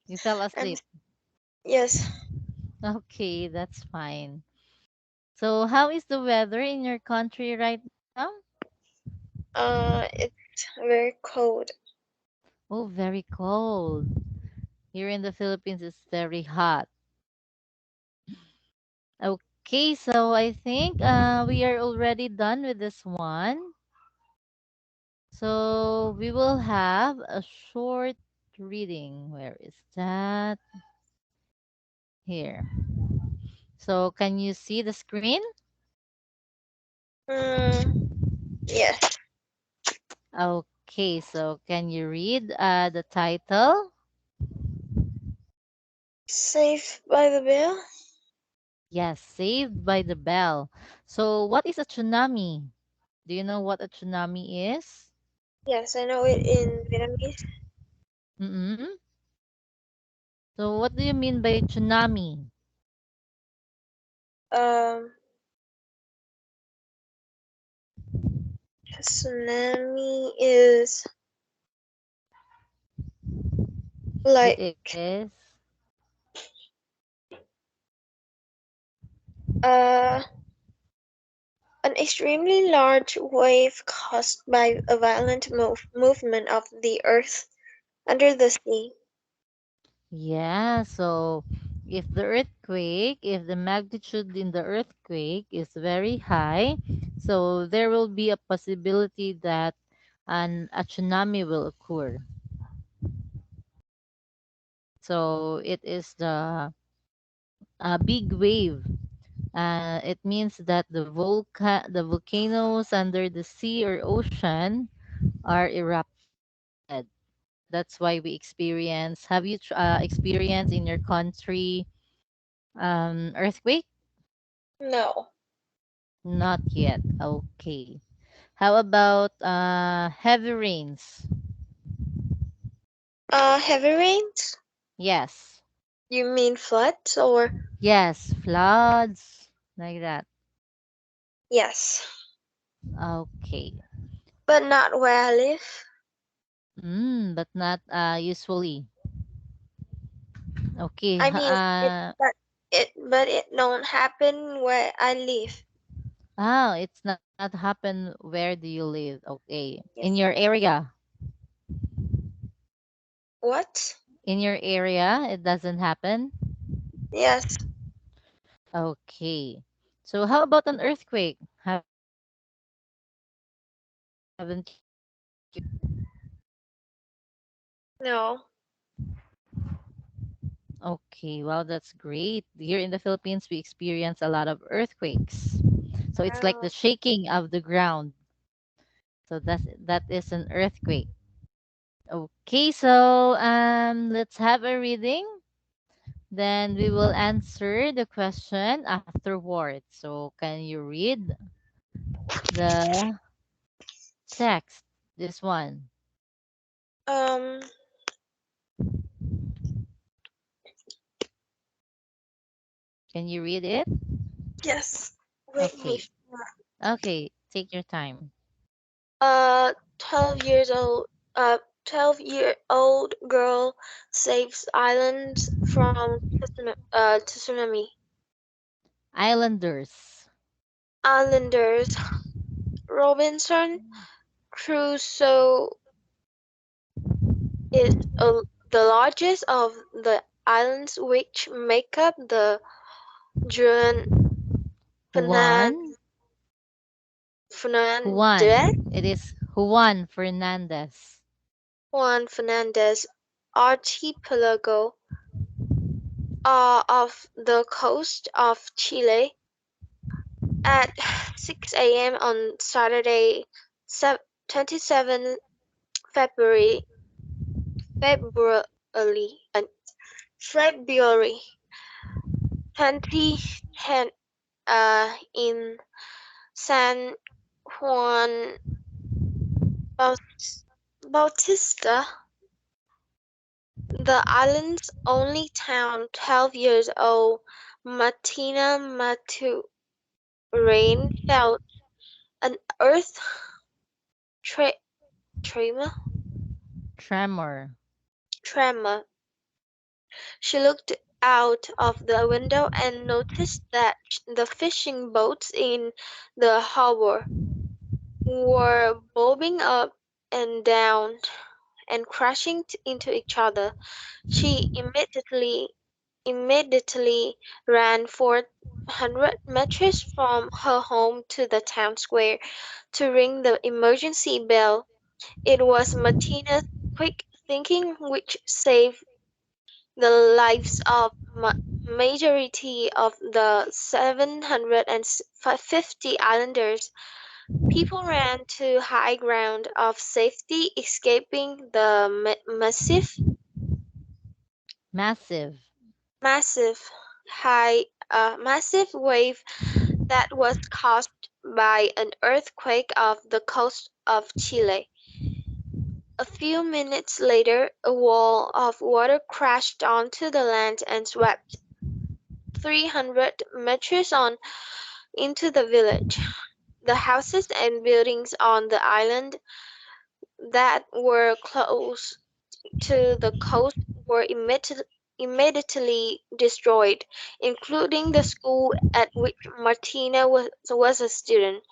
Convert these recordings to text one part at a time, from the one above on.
You fell I'm asleep. yes. Okay, that's fine. So, how is the weather in your country right now? It's very cold. Oh, very cold. Here in the Philippines, it's very hot. Okay, so I think we are already done with this one. So we will have a short reading. Where is that? Here. So can you see the screen? Mm, yes. Okay, so can you read the title? Safe by the bell. Yes, Saved by the Bell. So what is a tsunami? Do you know what a tsunami is? Yes, I know it in Vietnamese. Mm-mm. So what do you mean by tsunami? Um, tsunami is It like is. uh an extremely large wave caused by a violent movement of the earth under the sea. Yeah, so if the magnitude in the earthquake is very high, so there will be a possibility that a tsunami will occur. So it is the big wave. It means that the volcanoes under the sea or ocean are erupted. That's why we experience. Have you experienced in your country earthquake? No. Not yet. Okay. How about heavy rains? Heavy rains? Yes. You mean floods or Yes, floods like that. yes, Okay. but not where I live. But not usually. Okay. I mean but it don't happen where I live. It's not happen. Where do you live? Okay. In your Yes. area. What? In your area, it doesn't happen. Yes. Okay. So how about an earthquake? Haven't you experienced an earthquake? No. Okay, well, that's great. Here in the Philippines, we experience a lot of earthquakes. So it's like Oh. the shaking of the ground. So that is an earthquake. Okay, so let's have a reading. Then we will answer the question afterwards. So can you read the text? This one. Um. Can you read it? Yes. Wait me. Okay. Okay, take your time. 12 years old. 12-year-old girl saves islands from tsunami. Islanders. Islanders. Robinson Crusoe is the largest of the islands which make up the Juan Fernan- Juan. Fernandez Juan. It is Juan Fernandez. Juan Fernandez archipelago off the coast of Chile at 6 a.m. on Saturday, 27 February, February, uh, February 2010 in San Juan Bautista, the island's only town. 12 years old Martina Maturain felt an earth tre- tremor, Tremor. tremor She looked out of the window and noticed that the fishing boats in the harbor were bobbing up and down and crashing into each other. She immediately ran 400 meters from her home to the town square to ring the emergency bell. It was Martina's quick thinking which saved the lives of majority of the 750 islanders. People ran to high ground of safety, escaping the Massive. massive massive wave that was caused by an earthquake off the coast of Chile. A few minutes later, a wall of water crashed onto the land and swept 300 meters on into the village. The houses and buildings on the island that were close to the coast were immediately destroyed, including the school at which Martina was a student.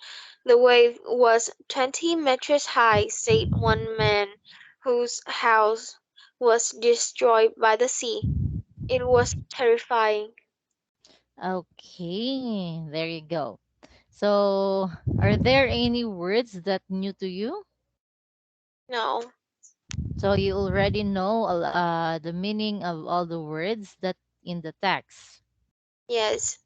The wave was 20 meters high, said one man whose house was destroyed by the sea. It was terrifying. Okay, there you go. So, are there any words that new to you? No, So you already know the meaning of all the words that in the text. yes.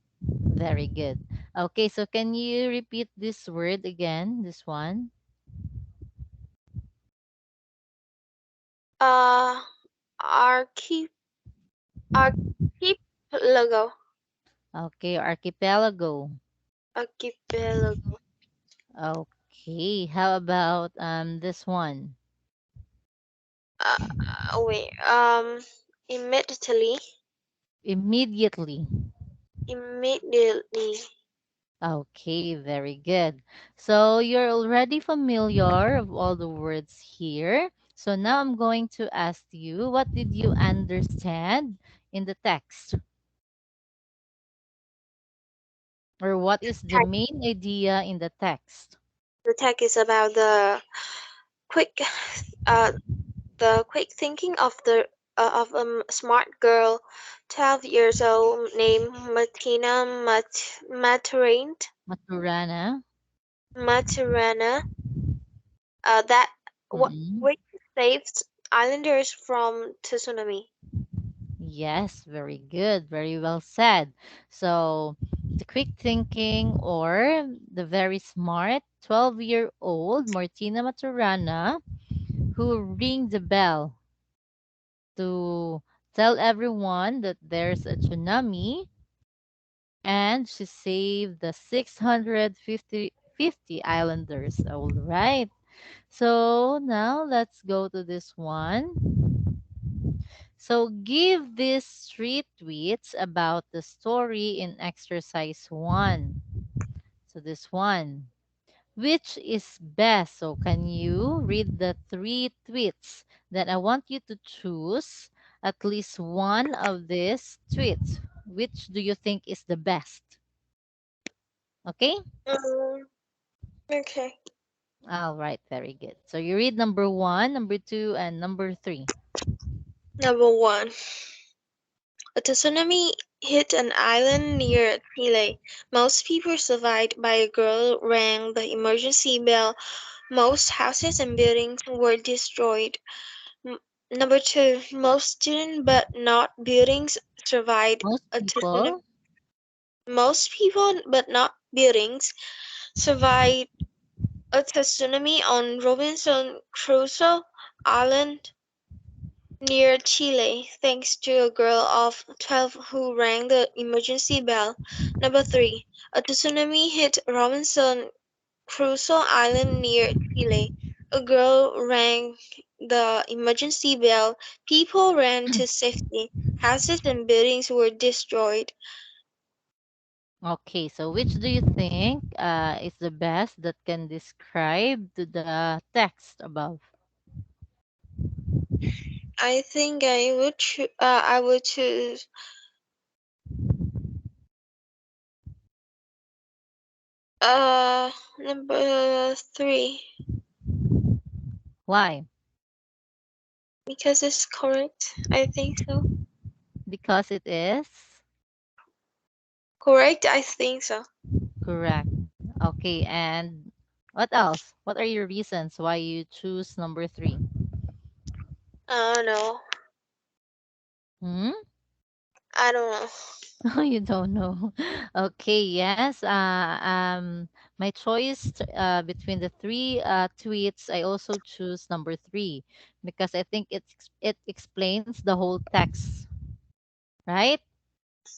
Very good. Okay, so can you repeat this word again? This one. Uh, archi- archipelago. Okay, archipelago. Archipelago. Okay, how about this one? Wait. Immediately. Immediately. Immediately. Okay, very good. So you're already familiar of all the words here. So now I'm going to ask you, what did you understand in the text? Or what is the Tech. main idea in the text? The tech is about quick, uh, the quick thinking of a smart girl, 12 years old, named Martina Maturana? Maturana. That what Mm-mm. which saves islanders from tsunami. Yes, very good. Very well said. So, the quick thinking or the very smart 12-year-old Martina Maturana who ring the bell to tell everyone that there's a tsunami, and she saved the 650 islanders. All right. So now let's go to this one. So give these three tweets about the story in exercise 1. So this one. Which is best? So can you read the three tweets? Then I want you to choose at least one of these tweets. Which do you think is the best? Okay? Mm, okay. All right, very good. So you read number 1, number 2, and number 3. Number one. A tsunami hit an island near Chile. Most people survived, but a girl rang the emergency bell. Most houses and buildings were destroyed. M- Number two, most students but not buildings survived Most a tsunami. people. Most people but not buildings survived a tsunami on Robinson Crusoe Island near Chile, thanks to a girl of 12 who rang the emergency bell. Number three, a tsunami hit Robinson Crusoe Island near Chile. A girl rang the emergency bell. People ran to safety. Houses and buildings were destroyed. Okay, so which do you think is the best that can describe to the text above? I think I would choose number three Why? because it's correct. I think so. Because it is Correct? I think so. correct. Okay, and what else? What are your reasons why you choose number three? Oh no, Hmm? I don't know. Oh, you don't know. Okay, yes. My choice between the three tweets, I also choose number three because I think it explains the whole text, right?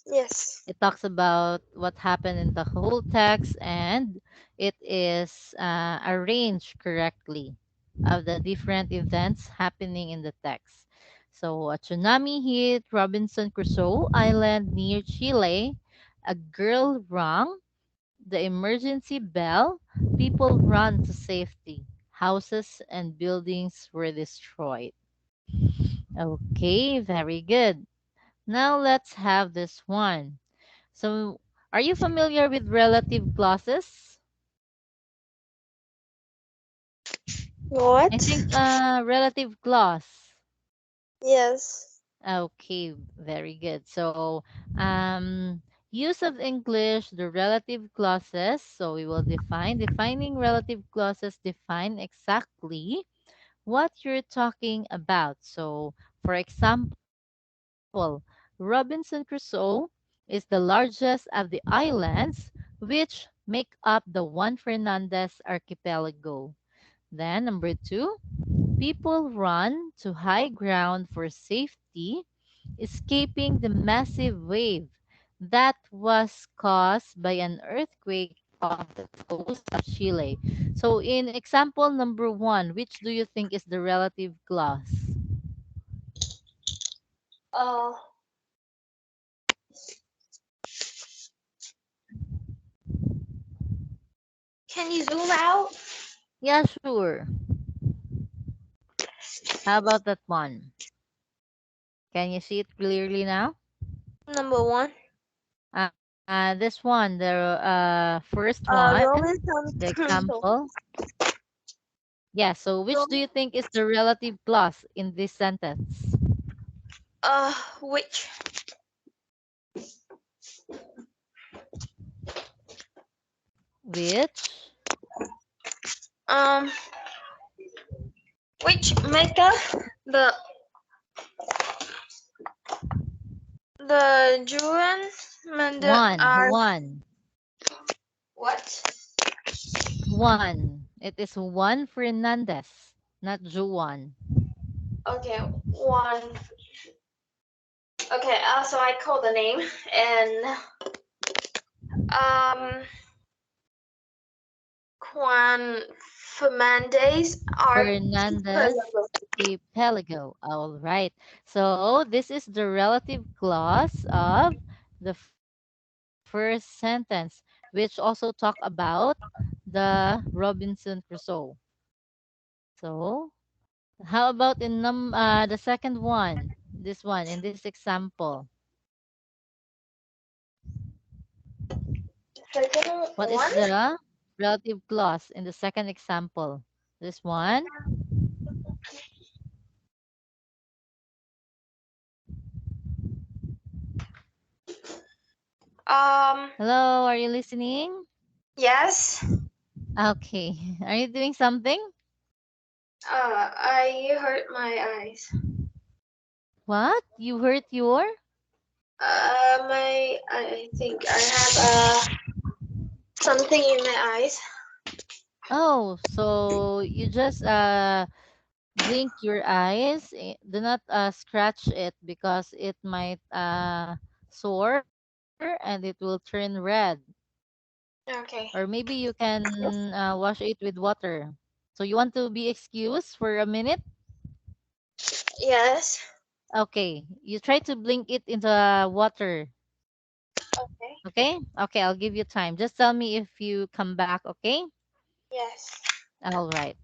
Yes. It talks about what happened in the whole text, and it is arranged correctly of the different events happening in the text. So, a tsunami hit Robinson Crusoe Island near Chile. A girl rang the emergency bell. People ran to safety. Houses and buildings were destroyed. Okay, very good. Now let's have this one. So, are you familiar with relative clauses? I What? think relative clause. Yes. Okay, very good. So, use of English, the relative clauses. So, we will defining relative clauses define exactly what you're talking about. So, for example, Robinson Crusoe is the largest of the islands which make up the Juan Fernandez archipelago. Then, number two, people run to high ground for safety, escaping the massive wave that was caused by an earthquake off the coast of Chile. So, in example number one, which do you think is the relative clause? Uh, can you zoom out? Yeah, sure. How about that one? Can you see it clearly now? Number one. This one, the first one, Robinson the Crusoe. example. Yeah, so which do Rob- you think is the relative clause in this sentence? which Which um, which make the the Juan and the are one, what? one. It is Juan Fernandez, not Juan. Okay, one. Okay, so I call the name and um Juan Fernandez Fernandez archipelago. archipelago. All right. So this is the relative clause of the first sentence, which also talk about the Robinson Crusoe. So how about in the second one? This one in this example. Second What is one. the relative clause in the second example? This one. Um, Hello, are you listening? yes. Okay. Are you doing something? I hurt my eyes. What? You hurt your? I think I have something in my eyes. Oh, so you just blink your eyes. Do not scratch it because it might sore and it will turn red. Or Okay. maybe you can wash it with water. So you want to be excused for a minute? Yes. Okay. You try to blink it into water. Okay. Okay? Okay, I'll give you time. Just tell me if you come back, okay? Yes. All right.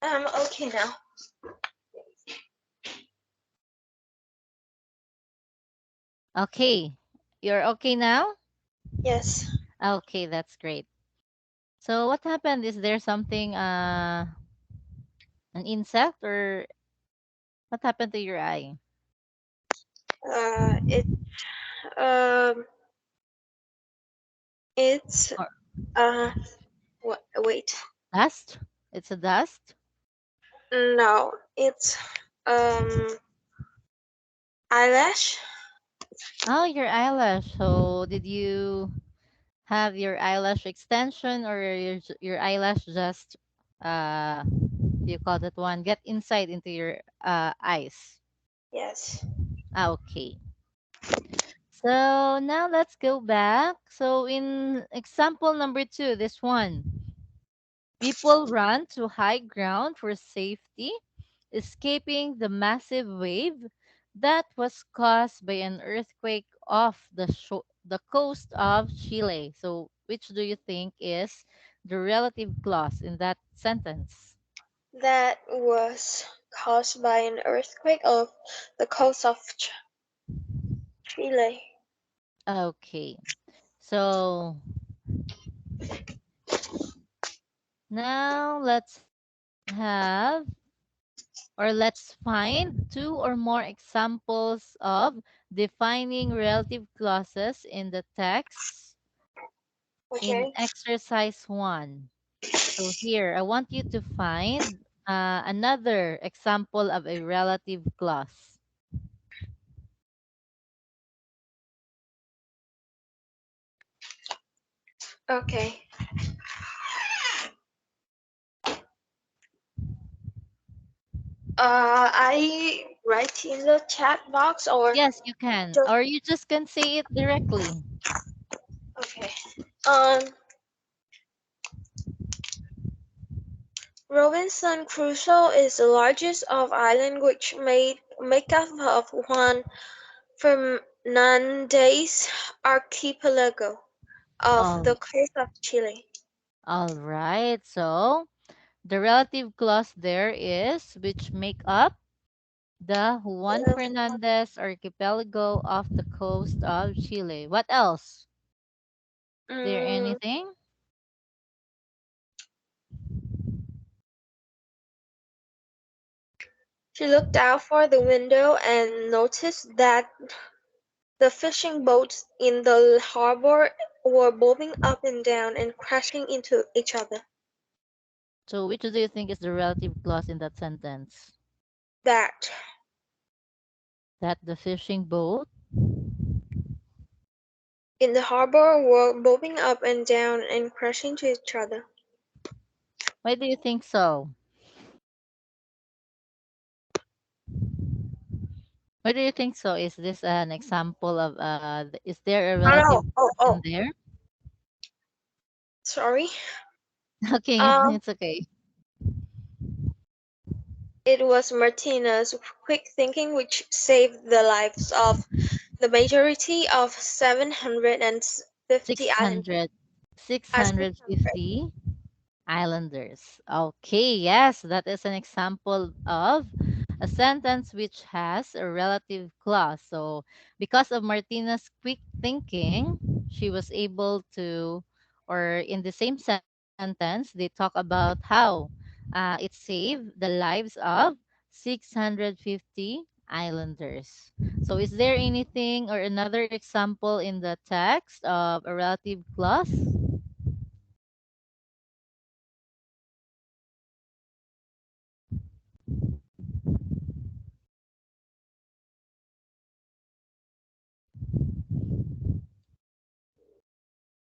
I'm okay now. Okay. You're okay now? Yes. Okay, that's great. So what happened? Is there something an insect or what happened to your eye? It um it's Or uh wait. dust? It's a dust? No, it's um eyelash. Oh, your eyelash. So did you have your eyelash extension or your eyelash just you call that one get inside into your eyes? Yes. Okay. So now let's go back. So in example number 2, this one, people run to high ground for safety, escaping the massive wave that was caused by an earthquake off the coast of Chile. So which do you think is the relative clause in that sentence? That was caused by an earthquake of the coast of Chile. Okay. So now let's have or let's find 2 or more examples of defining relative clauses in the text in Okay. exercise 1. So here, I want you to find another example of a relative clause. Okay. I write in the chat box or Yes, you can. just Or you just can say it directly. okay. Um, Robinson Crusoe is the largest of island which made make up of one Fernandez archipelago of All, the coast of Chile. all right. So the relative clause there is which make up the Juan Uh, Fernandez archipelago off the coast of Chile. What else? There mm, anything? she looked out for the window and noticed that the fishing boats in the harbor were bobbing up and down and crashing into each other. So which do you think is the relative clause in that sentence? That That the fishing boat. in the harbor were bobbing up and down and crashing to each other. Why do you think so? Why do you think so? Is this an example of is there a Oh no! relative Oh clause in oh, there? sorry. Okay, Um, it's okay. it was Martina's quick thinking which saved the lives of the majority of 750 Six islanders. hundred, As 650 islanders. Okay, yes, that is an example of a sentence which has a relative clause. So, because of Martina's quick thinking, she was able to, or in the same sentence, they talk about how it saved the lives of 650 islanders. So, is there anything or another example in the text of a relative clause?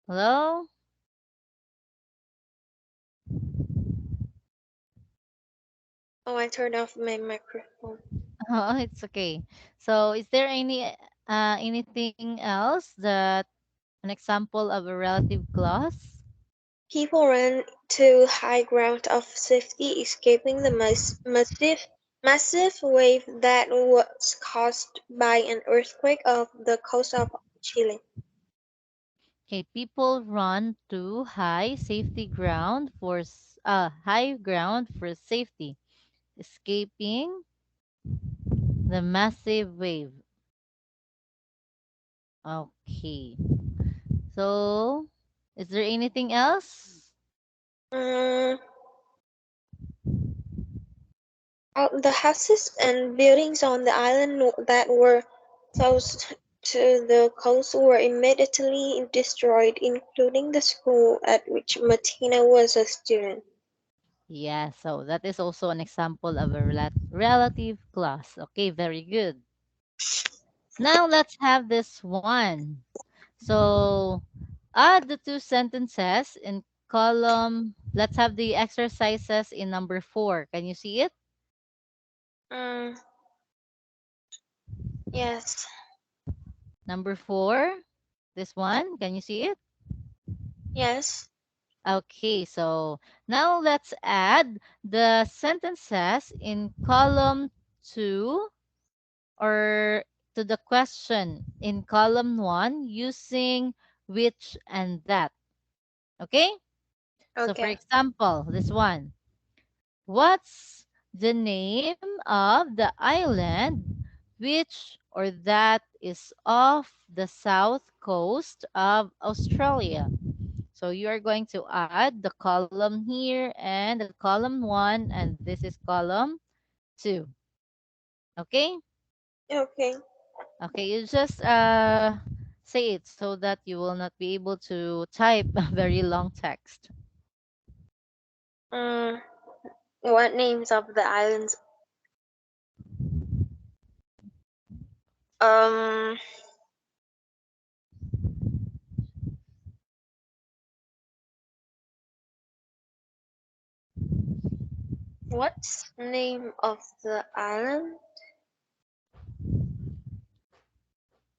Hello? oh, I turned off my microphone. Oh, it's okay. So, is there anything else that an example of a relative clause? People ran to high ground of safety, escaping the massive wave that was caused by an earthquake off the coast of Chile. Okay, people run to high ground for safety, escaping the massive wave. Okay. So, is there anything else? Mm, the houses and buildings on the island that were close to the coast were immediately destroyed, including the school at which Martina was a student. Yeah, so that is also an example of a relative clause. Okay, very good. Now let's have this one. So add the two sentences in column. Let's have the exercises in number 4. Can you see it? Mm, yes, Number 4. This one. Can you see it? yes, Okay, so now let's add the sentences in column 2 or to the question in column 1 using which and that. Okay? So for okay, example, this one. What's the name of the island which or that is off the south coast of Australia? So you are going to add the column here and the column 1 and this is column 2. Okay? okay. Okay, you just say it so that you will not be able to type a very long text. Mm, what names of the islands? Um, what's name of the island?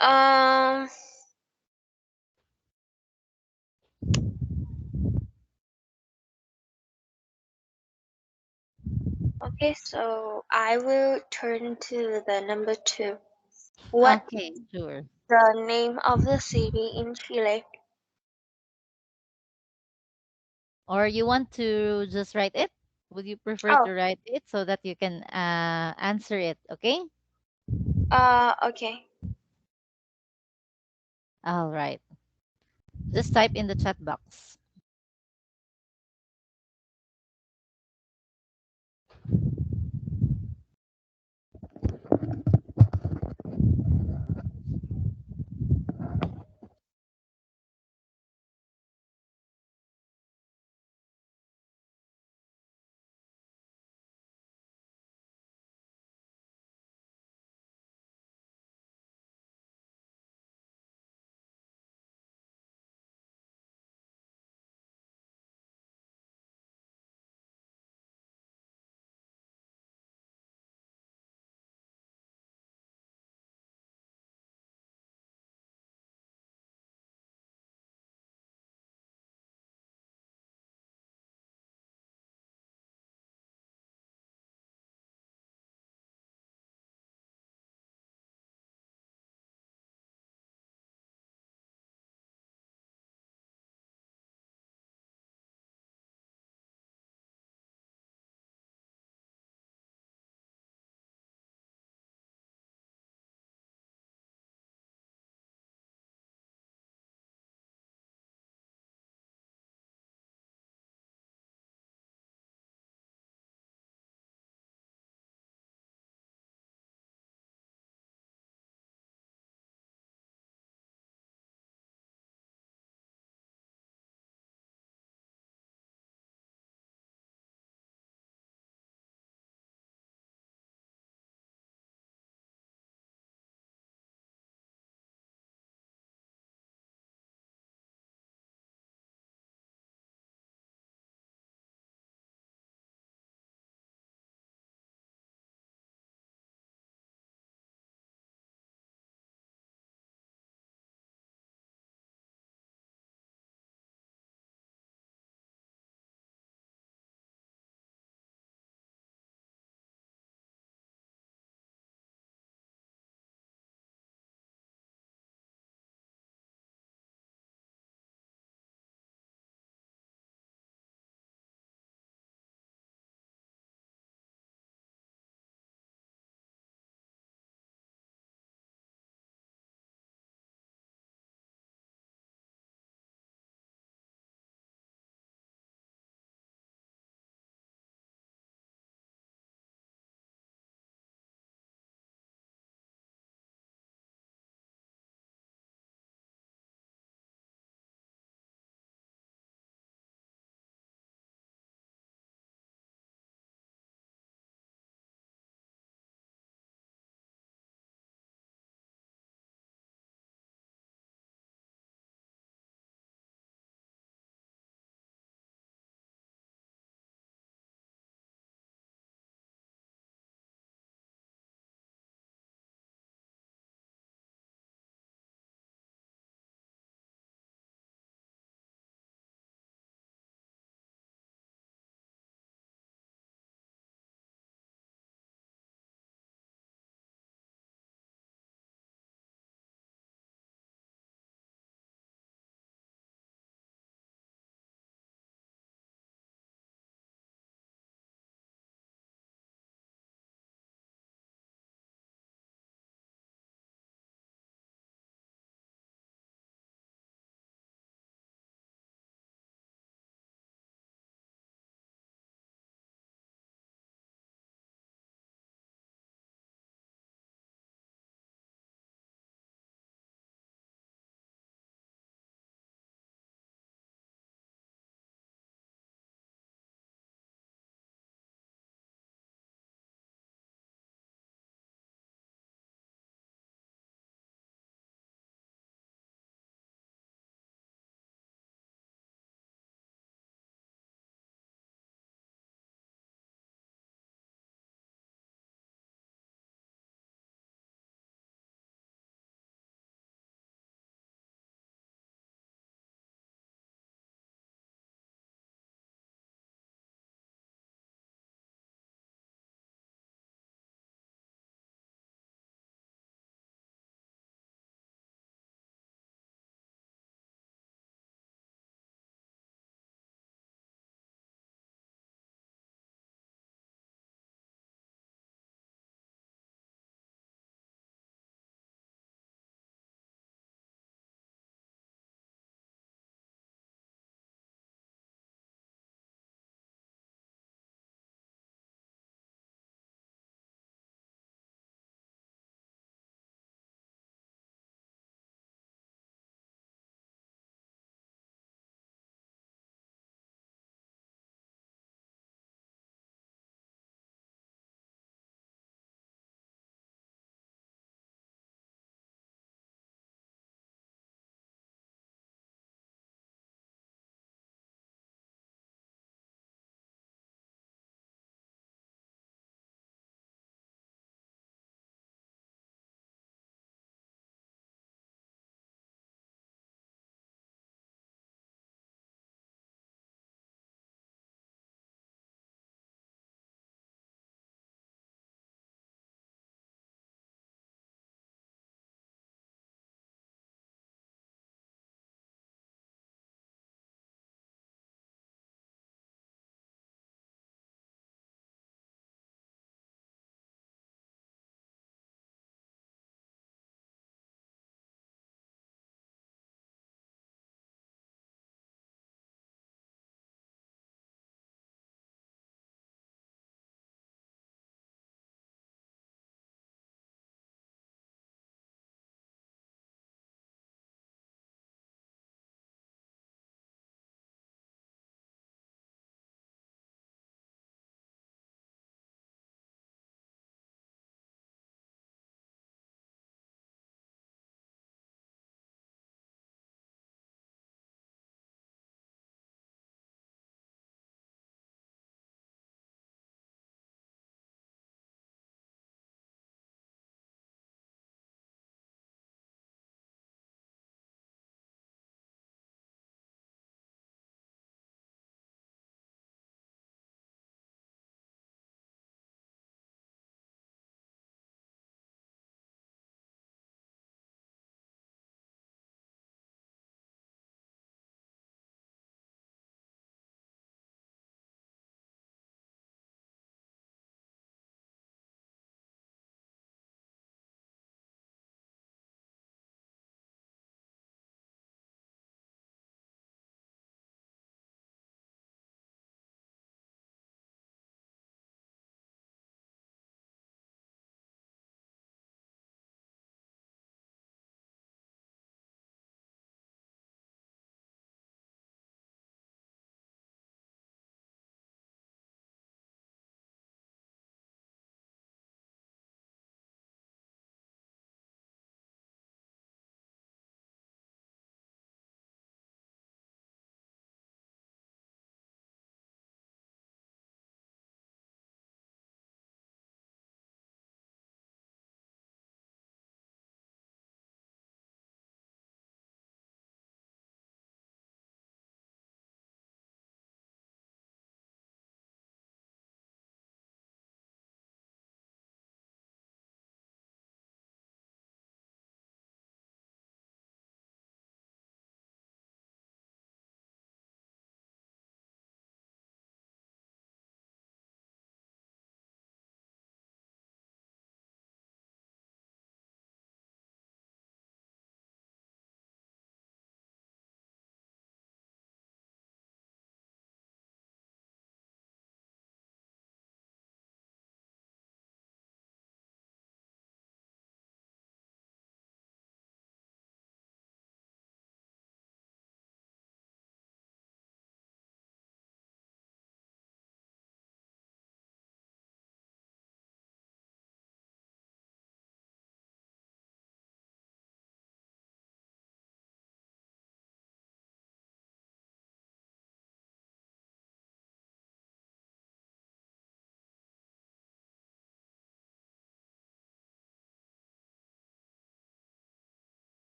Um, okay, so I will turn to the number two. What Okay, sure. the name of the city in Chile? Or you want to just write it? Would you prefer Oh, to write it so that you can answer it? Okay? okay. All right. Just type in the chat box.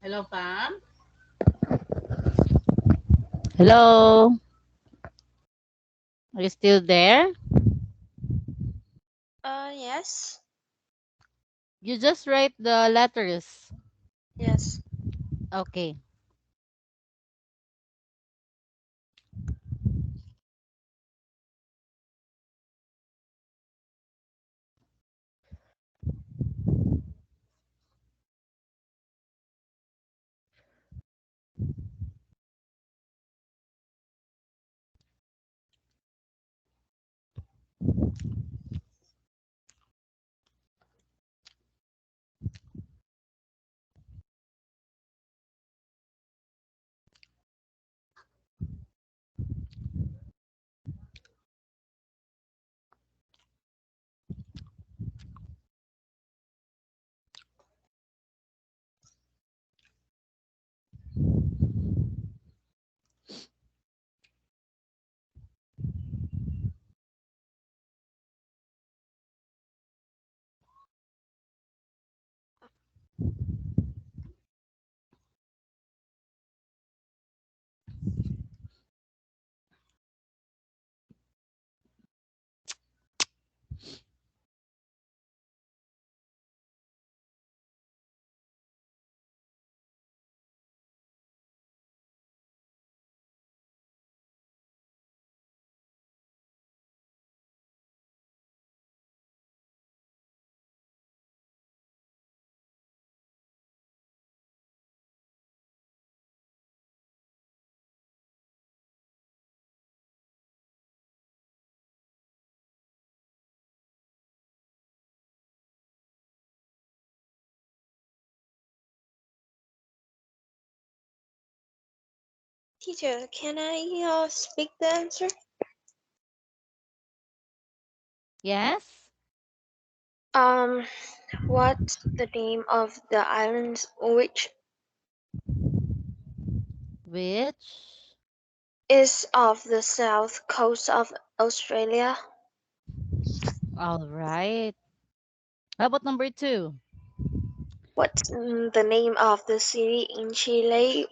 Hello, Pam. Hello? Are you still there? Yes. You just write the letters. Yes. Okay. Teacher, can I speak the answer? Yes? Um, what's the name of the islands which Which? is off the south coast of Australia? All right. How about number two? What's the name of the city in Chile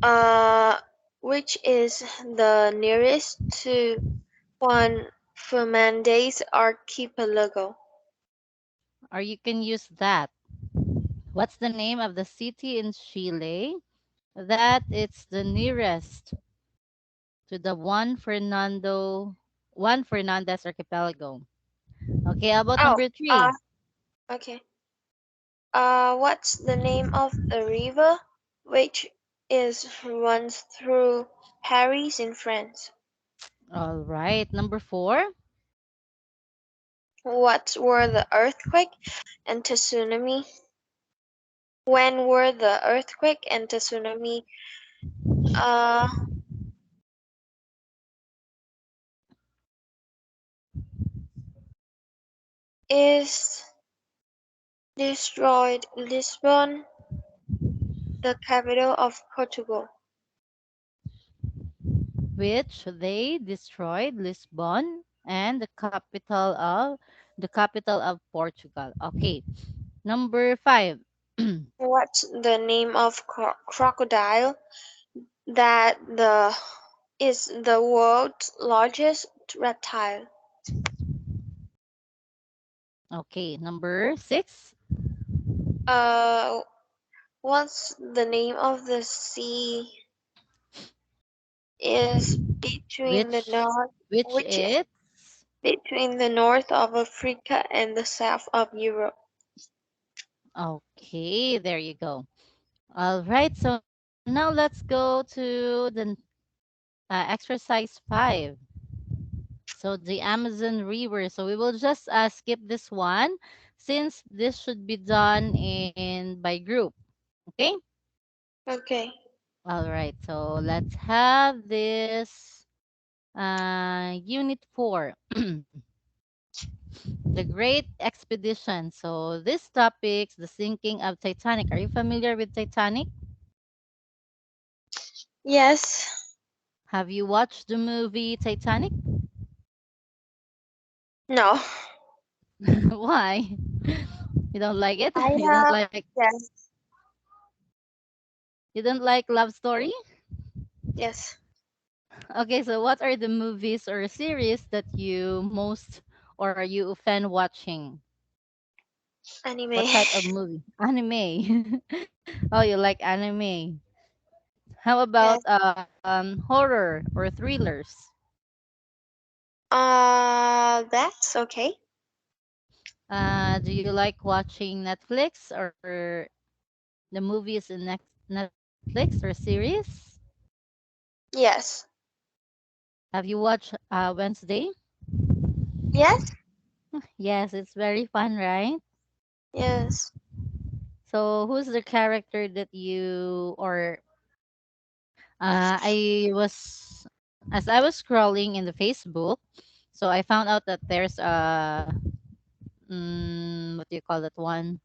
uh which is the nearest to Juan Fernandez archipelago? Or you can use that. What's the name of the city in Chile that it's the nearest to the Juan Fernandez archipelago? Okay, how about Oh, number three? okay. What's the name of the river which is runs through Paris in France? All right, number four. What were the earthquake and tsunami? When were the earthquake and tsunami uh is destroyed Lisbon, the capital of Portugal? Which they destroyed Lisbon and the capital of Portugal. Okay, number five. What's the name of crocodile that the is the world's largest reptile? Okay, number six. Uh, what's the name of the sea is between the Which north, which which is it's between the north of Africa and the south of Europe? okay. There you go. All right. So now let's go to the exercise 5. So the Amazon River. So we will just skip this one since this should be done in by group. Okay. Okay. All right. So let's have this unit 4. The Great Expedition. So this topics the sinking of Titanic. Are you familiar with Titanic? Yes. Have you watched the movie Titanic? No. Why? You don't like it? I You have don't like yes, you don't like love story? yes, Okay, so what are the movies or series that you most or you fan watching? anime. What type of movie? Anime. Oh, you like anime. How about Yes. horror or thrillers? That's okay. Do you like watching Netflix or the movies in Netflix or series? Yes. Have you watched Wednesday? Yes. Yes, it's very fun, right? Yes. So, who's the character that you or I was as I was scrolling in the Facebook, so I found out that there's what do you call that one?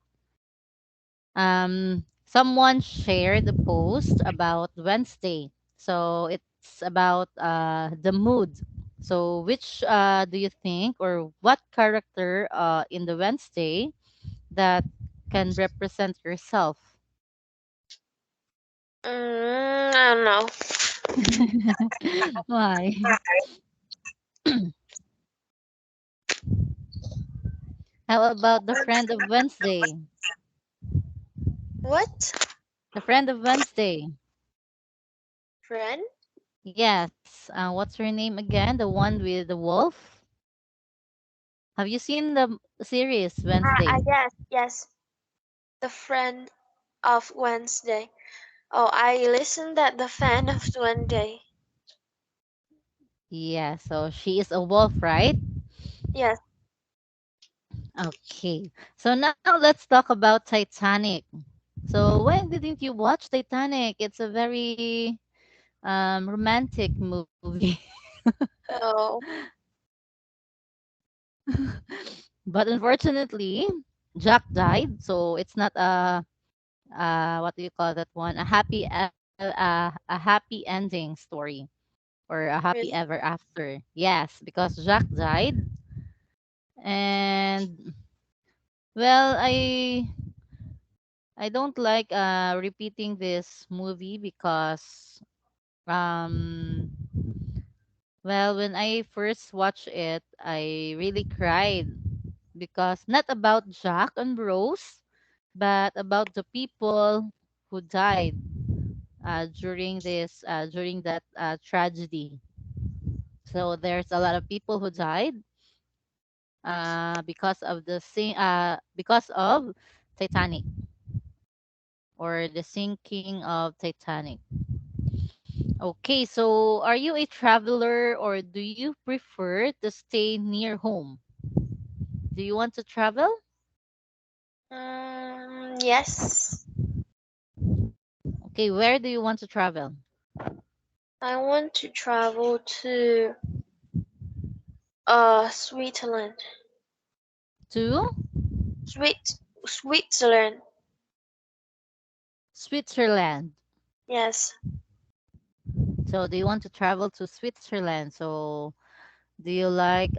Someone shared a post about Wednesday. So it's about the mood. So which do you think or what character in the Wednesday that can represent yourself? I don't know. Why? How about the friend of Wednesday? What? The friend of Wednesday. Friend? Yes. What's her name again? The one with the wolf? Have you seen the series Wednesday? Yes, yes. The friend of Wednesday. Oh, I listened that the fan of Wednesday. Yeah, so she is a wolf, right? Yes. Okay. So now let's talk about Titanic. So why didn't you watch Titanic? It's a very romantic movie. Oh, But unfortunately, Jack died, so it's not a what do you call that one? A happy ending story or a happy really? ever after. Yes, because Jack died and well, I don't like repeating this movie because um well when I first watched it I really cried because not about Jack and Rose but about the people who died during that tragedy. So there's a lot of people who died because of Titanic or the sinking of Titanic. Okay, so are you a traveler or do you prefer to stay near home? Do you want to travel? Yes. Okay, where do you want to travel? I want to travel to Switzerland. To Switzerland. Switzerland. Yes. So do you want to travel to Switzerland? So do you like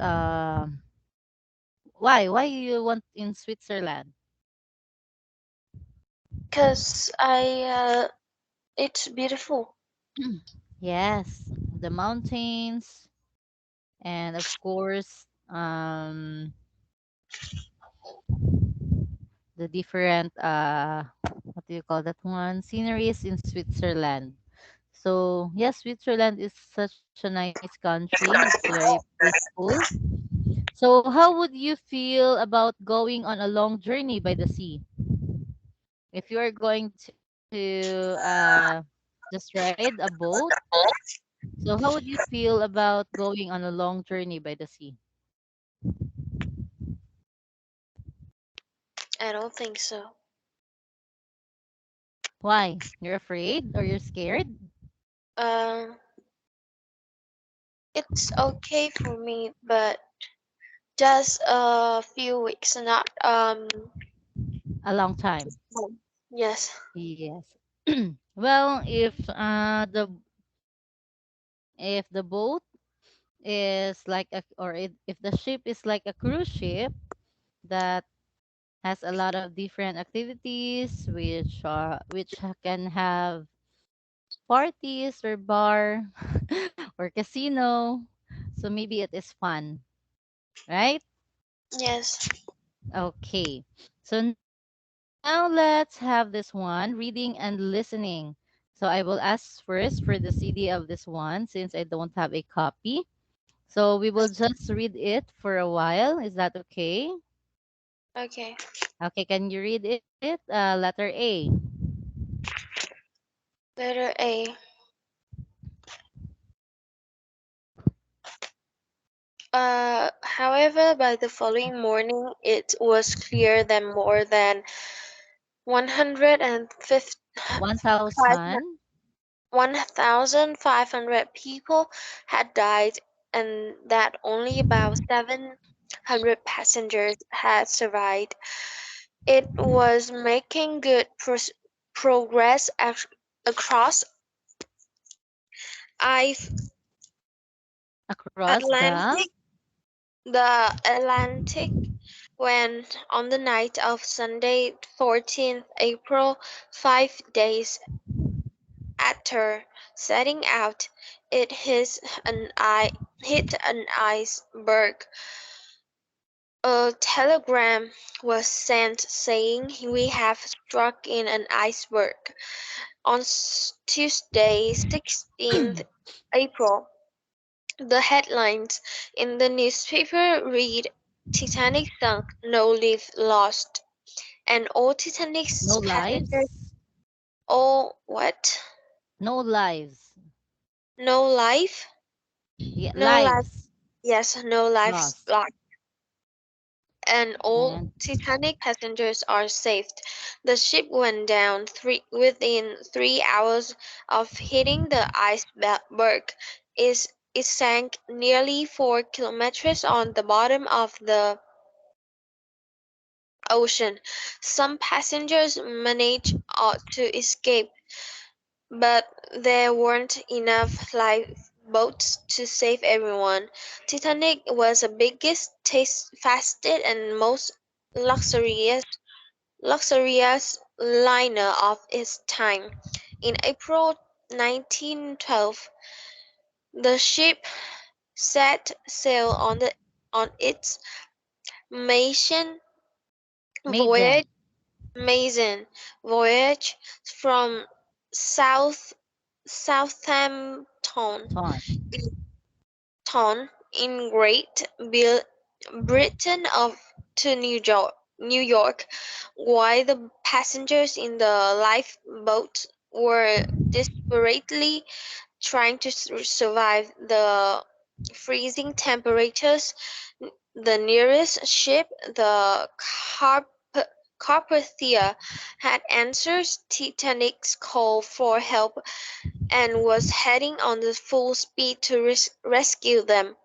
why you want in Switzerland? Cause it's beautiful. Yes, the mountains and of course the different what do you call that one sceneries in Switzerland. So yes, Switzerland is such a nice country. It's very peaceful. So how would you feel about going on a long journey by the sea? If you are going to just ride a boat, so how would you feel about going on a long journey by the sea? I don't think so. Why? You're afraid or you're scared? Um, it's okay for me, but just a few weeks, not A long time. month. Yes. Yes. Well, if the boat is like a or if the ship is like a cruise ship that Has a lot of different activities which can have parties or bar or casino. So maybe it is fun, right? Yes. Okay. So now let's have this one, reading and listening. So I will ask first for the CD of this one since I don't have a copy. So we will just read it for a while. Is that okay? Okay. Okay, can you read it? Letter A. Letter A. However, by the following morning, it was clear that more than 150 1,000. 1,500 people had died, and that only about 700 passengers had survived. It was making good progress across I Across the Atlantic, the Atlantic, when on the night of Sunday, 14th April, 5 days after setting out, it hit an iceberg. A telegram was sent saying we have struck in an iceberg. On Tuesday, 16th April, the headlines in the newspaper read Titanic sunk, no life lost, and all no Titanic's passengers, lives. all what? No lives. No life? Yeah, No life. lives Yes, no lives lost. lost. And all And Titanic passengers are saved. The ship went down within 3 hours of hitting the iceberg. It sank nearly 4 kilometers on the bottom of the ocean. Some passengers managed to escape, but there weren't enough lifeboats to save everyone. Titanic was the biggest, fastest, and most luxurious luxurious liner of its time. In April 1912, the ship set sail on its Mason voyage maiden. Mason voyage from South Southampton Ton. in Great Britain to New York, while the passengers in the lifeboat were desperately trying to survive the freezing temperatures. The nearest ship, the Carpathia, had answered Titanic's call for help and was heading on the full speed to rescue them.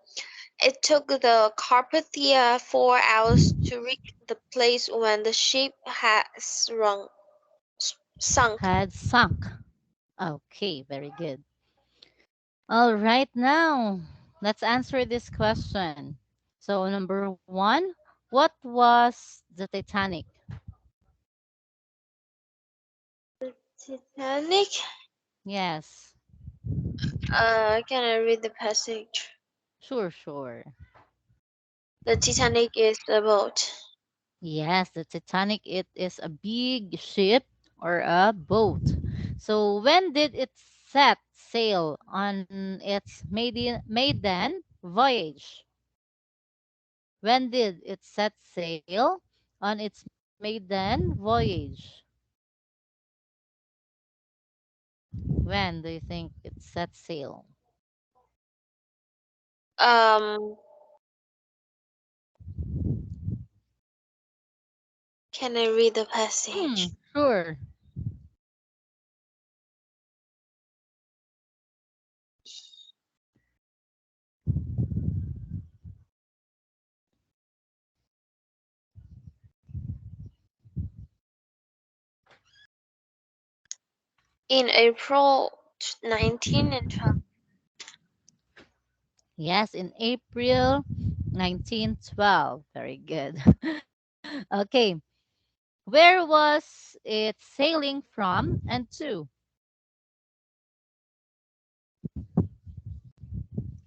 It took the Carpathia 4 hours to reach the place when the ship had sunk. Had sunk. Okay, very good. All right, now let's answer this question. So, number one, what was the Titanic? Titanic? Yes, Can I read the passage? sure, sure. The Titanic is a boat. Yes, the Titanic, it is a big ship or a boat. So, when did it set sail on its maiden voyage? When did it set sail on its maiden voyage? When do you think it set sail? Um, can I read the passage? Sure. In April 1912. Yes, in April 1912. Very good. Okay. Where was it sailing from and to?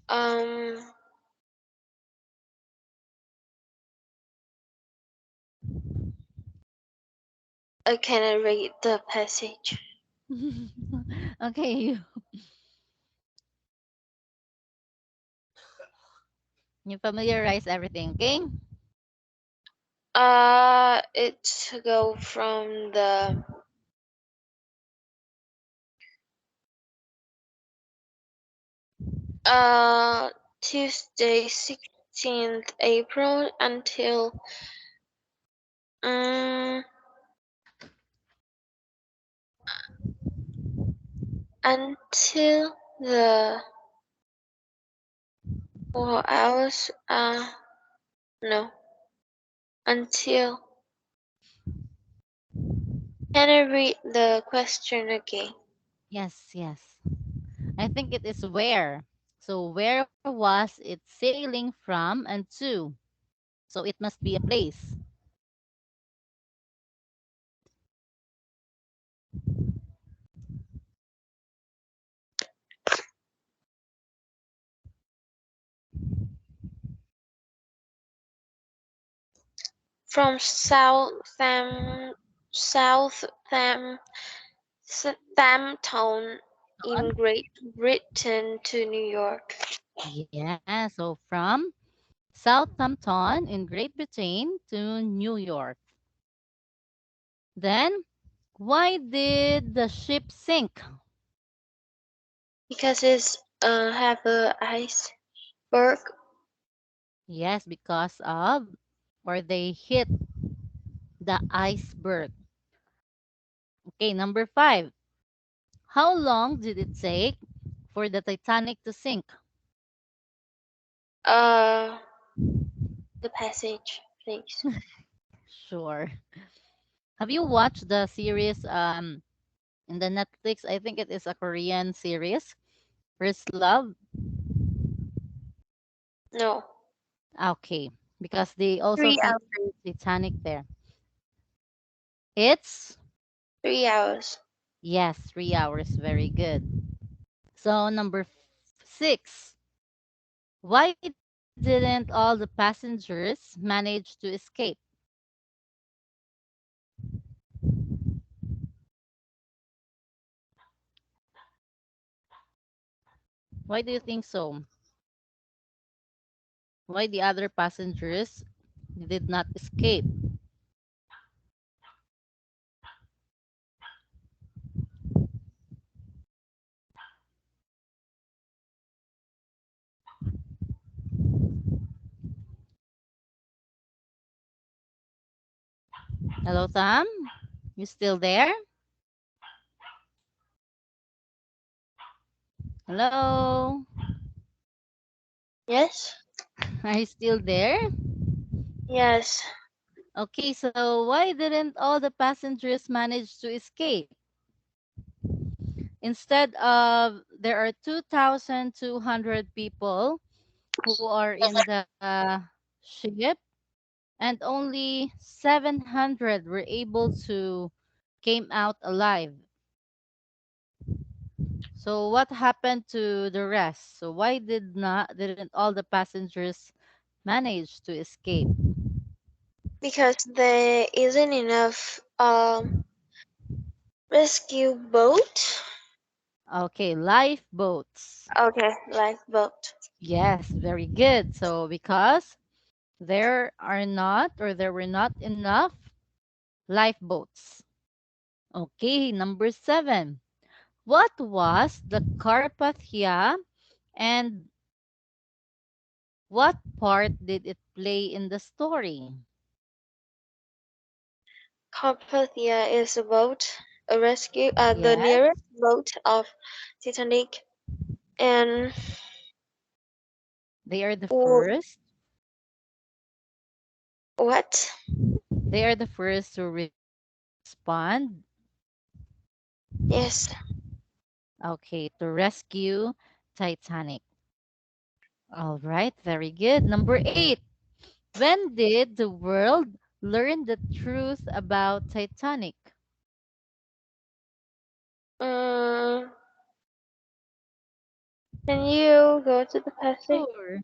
Um, I cannot read the passage. Okay, you familiarize everything, okay? It go from the uh Tuesday 16th April um until the 4 hours no until can I read the question again? Yes, yes. I think it is where. So where was it sailing from and to? So it must be a place. From Southampton in Great Britain to New York. Yeah, so from Southampton in Great Britain to New York. Then, why did the ship sink? Because it's have a iceberg. Yes, because of, or they hit the iceberg. Okay, number five. How long did it take for the Titanic to sink? Uh, the passage, please. Sure. Have you watched the series in the Netflix? I think it is a Korean series, First Love. No, Okay, because they also 3 hours. feature Titanic there. It's 3 hours. yes, 3 hours. Very good. So number six. Why didn't all the passengers manage to escape? Why do you think so? Why the other passengers did not escape? Hello, Sam? You still there? Hello? Yes, Are you still there? yes, Okay, so why didn't all the passengers manage to escape? Instead of there are 2,200 people who are in the ship and only 700 were able to came out alive. So what happened to the rest? So why didn't all the passengers manage to escape? because there isn't enough rescue boat. Okay, lifeboats. Okay, lifeboat. Yes, very good. So because there are not or there were not enough lifeboats. Okay, number seven. What was the Carpathia and what part did it play in the story? Carpathia is a boat, a rescue, the Yes, nearest boat of Titanic, and they are the w- first. what? They are the first to respond. Yes, Okay, to rescue Titanic. All right, very good. Number eight. When did the world learned the truth about Titanic? Mm, can you go to the passage? Sure.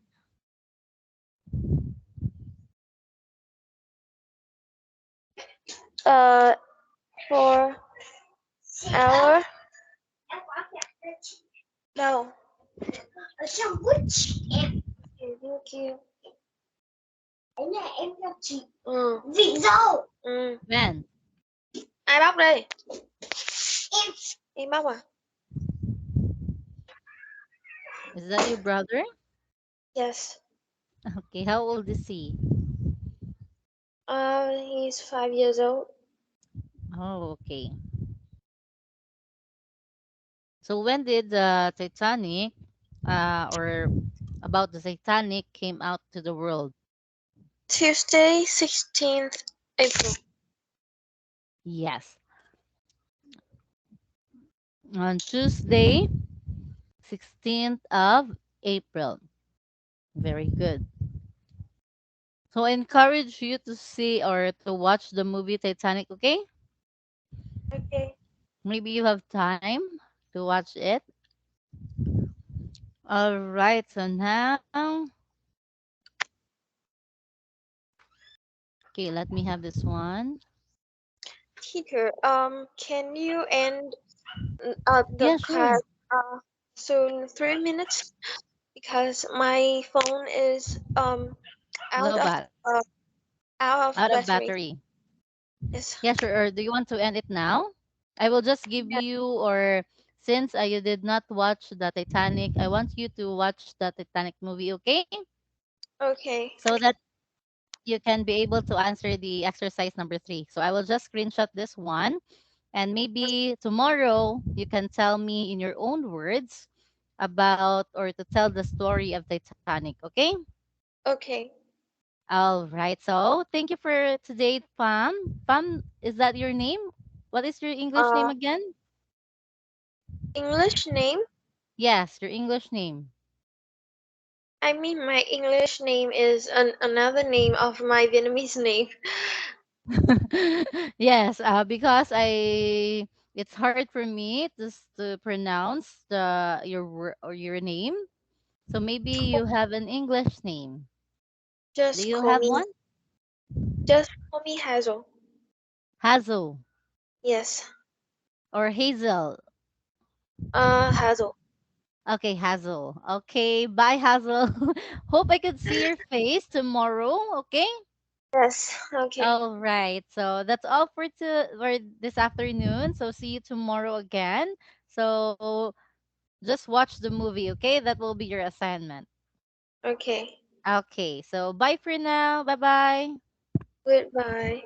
Uh, for our no. Okay, thank you. Ừ. Vì sao? Ừ. When? Ai bóc đi? Em bóc à? Is that your brother? Yes. Okay, how old is he? He's 5 years old. Oh, okay. So when did the Titanic, or about the Titanic came out to the world? Tuesday, 16th April. Yes, on Tuesday, 16th of April. Very good. So I encourage you to see or to watch the movie Titanic, okay? Okay. Maybe you have time to watch it. All right, so now, okay, let me have this one. Teacher, can you end the Yeah, class sure. soon 3 minutes? Because my phone is out Low of bat, uh, out of out of battery. battery. Yes. Yeah, sure. Or do you want to end it now? I will just give Yeah. you, or since you did not watch the Titanic, I want you to watch the Titanic movie, okay? Okay. So that you can be able to answer the exercise number three. So I will just screenshot this one, and maybe tomorrow you can tell me in your own words about or to tell the story of Titanic, okay? Okay. All right. So thank you for today, Pam. Pam, is that your name? What is your English name Uh, again? English name? Yes, your English name. I mean, my English name is another name of my Vietnamese name. Yes, because it's hard for me to pronounce your name. So maybe you have an English name. Do Just you call have me, one? just call me Hazel. Hazel Yes. or Hazel? Hazel. Okay, Hazel. Okay, bye, Hazel. Hope I could see your face tomorrow. Okay. Yes. Okay. All right. So that's all for this afternoon. So see you tomorrow again. So just watch the movie. Okay, that will be your assignment. Okay. Okay. So bye for now. Bye bye. Goodbye.